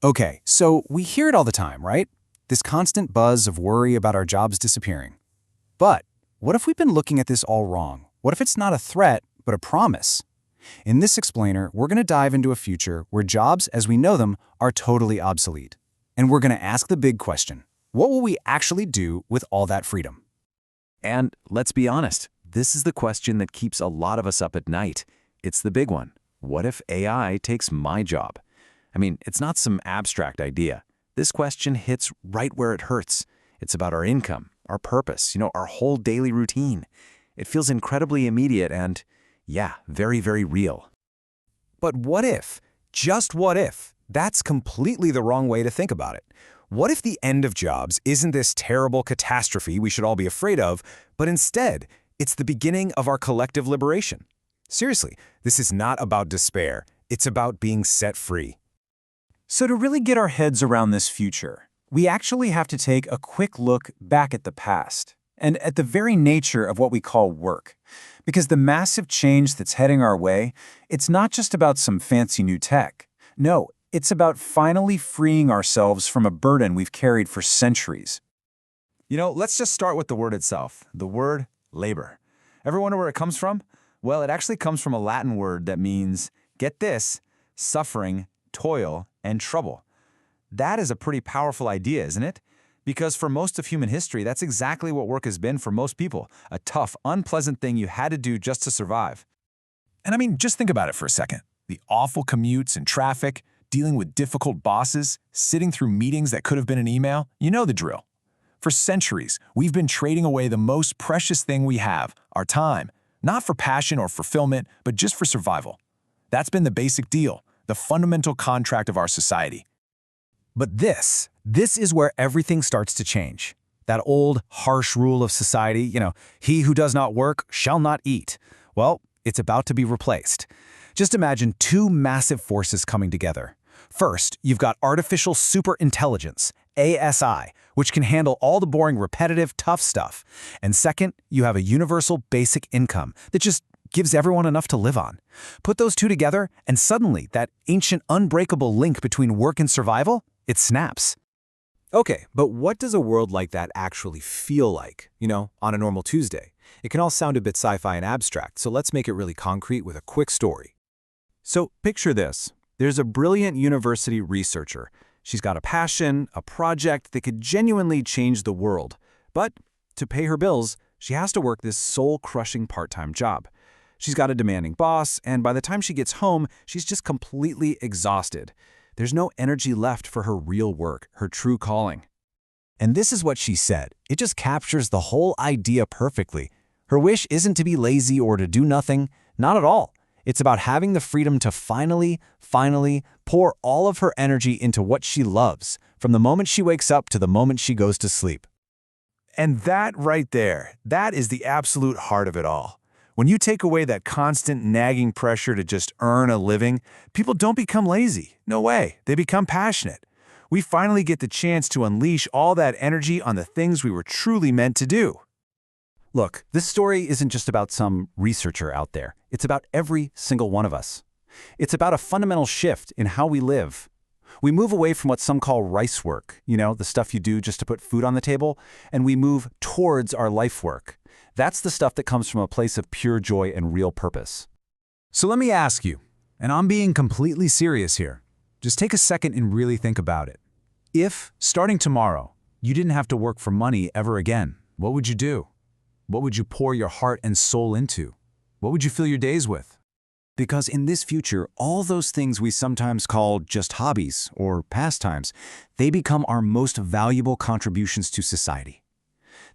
Okay, so we hear it all the time, right? This constant buzz of worry about our jobs disappearing. But what if we've been looking at this all wrong? What if it's not a threat, but a promise? In this explainer, we're going to dive into a future where jobs as we know them are totally obsolete. And we're going to ask the big question: what will we actually do with all that freedom? And let's be honest, this is the question that keeps a lot of us up at night. It's the big one. What if AI takes my job? I mean, it's not some abstract idea. This question hits right where it hurts. It's about our income, our purpose, our whole daily routine. It feels incredibly immediate and, yeah, very, very real. But what if? Just what if? That's completely the wrong way to think about it. What if the end of jobs isn't this terrible catastrophe we should all be afraid of, but instead, it's the beginning of our collective liberation? Seriously, this is not about despair. It's about being set free. So to really get our heads around this future, we actually have to take a quick look back at the past and at the very nature of what we call work. Because the massive change that's heading our way, it's not just about some fancy new tech. No, it's about finally freeing ourselves from a burden we've carried for centuries. Let's just start with the word itself, the word labor. Ever wonder where it comes from? Well, it actually comes from a Latin word that means, get this, suffering, toil, and trouble. That is a pretty powerful idea, isn't it? Because for most of human history, that's exactly what work has been for most people, a tough, unpleasant thing you had to do just to survive. And I mean, just think about it for a second. The awful commutes and traffic, dealing with difficult bosses, sitting through meetings that could have been an email, you know the drill. For centuries, we've been trading away the most precious thing we have, our time, not for passion or fulfillment, but just for survival. That's been the basic deal, the fundamental contract of our society. But this is where everything starts to change. That old, harsh rule of society, he who does not work shall not eat. Well, it's about to be replaced. Just imagine two massive forces coming together. First, you've got artificial superintelligence, ASI, which can handle all the boring, repetitive, tough stuff. And second, you have a universal basic income that just gives everyone enough to live on. Put those two together, and suddenly that ancient, unbreakable link between work and survival, it snaps. Okay, but what does a world like that actually feel like, on a normal Tuesday? It can all sound a bit sci-fi and abstract, so let's make it really concrete with a quick story. So picture this. There's a brilliant university researcher. She's got a passion, a project that could genuinely change the world. But to pay her bills, she has to work this soul-crushing part-time job. She's got a demanding boss, and by the time she gets home, she's just completely exhausted. There's no energy left for her real work, her true calling. And this is what she said. It just captures the whole idea perfectly. Her wish isn't to be lazy or to do nothing, not at all. It's about having the freedom to finally pour all of her energy into what she loves, from the moment she wakes up to the moment she goes to sleep. And that right there, that is the absolute heart of it all. When you take away that constant nagging pressure to just earn a living, people don't become lazy. No way. They become passionate. We finally get the chance to unleash all that energy on the things we were truly meant to do. Look, this story isn't just about some researcher out there. It's about every single one of us. It's about a fundamental shift in how we live. We move away from what some call rice work, the stuff you do just to put food on the table, and we move towards our life work. That's the stuff that comes from a place of pure joy and real purpose. So let me ask you, and I'm being completely serious here, just take a second and really think about it. If, starting tomorrow, you didn't have to work for money ever again, what would you do? What would you pour your heart and soul into? What would you fill your days with? Because in this future, all those things we sometimes call just hobbies or pastimes, they become our most valuable contributions to society.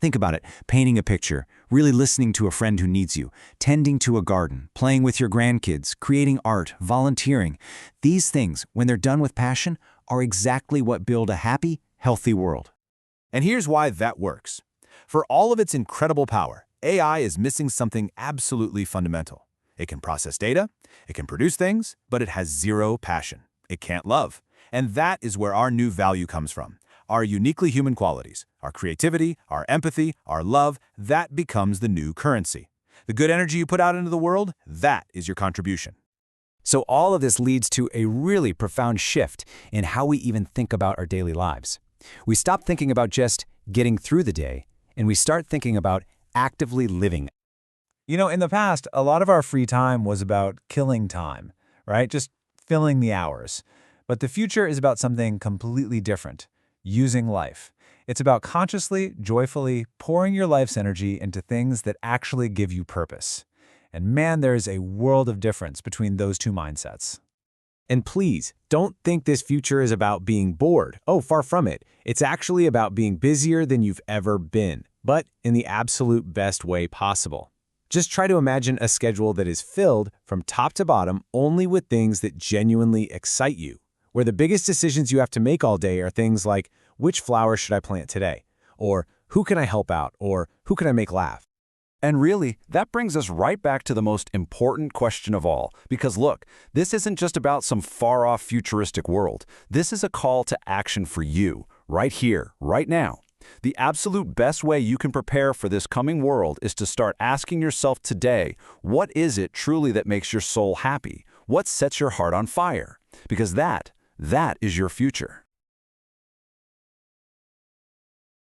Think about it, painting a picture, really listening to a friend who needs you, tending to a garden, playing with your grandkids, creating art, volunteering. These things, when they're done with passion, are exactly what build a happy, healthy world. And here's why that works. For all of its incredible power, AI is missing something absolutely fundamental. It can process data, it can produce things, but it has zero passion. It can't love. And that is where our new value comes from. Our uniquely human qualities, our creativity, our empathy, our love, that becomes the new currency. The good energy you put out into the world, that is your contribution. So all of this leads to a really profound shift in how we even think about our daily lives. We stop thinking about just getting through the day, and we start thinking about actively living. In the past, a lot of our free time was about killing time, right? Just filling the hours. But the future is about something completely different, using life. It's about consciously, joyfully pouring your life's energy into things that actually give you purpose. And man, there is a world of difference between those two mindsets. And please, don't think this future is about being bored. Oh, far from it. It's actually about being busier than you've ever been, but in the absolute best way possible. Just try to imagine a schedule that is filled from top to bottom only with things that genuinely excite you, where the biggest decisions you have to make all day are things like, which flower should I plant today? Or who can I help out? Or who can I make laugh? And really, that brings us right back to the most important question of all. Because look, this isn't just about some far-off futuristic world. This is a call to action for you, right here, right now. The absolute best way you can prepare for this coming world is to start asking yourself today, what is it truly that makes your soul happy? What sets your heart on fire? Because that is your future.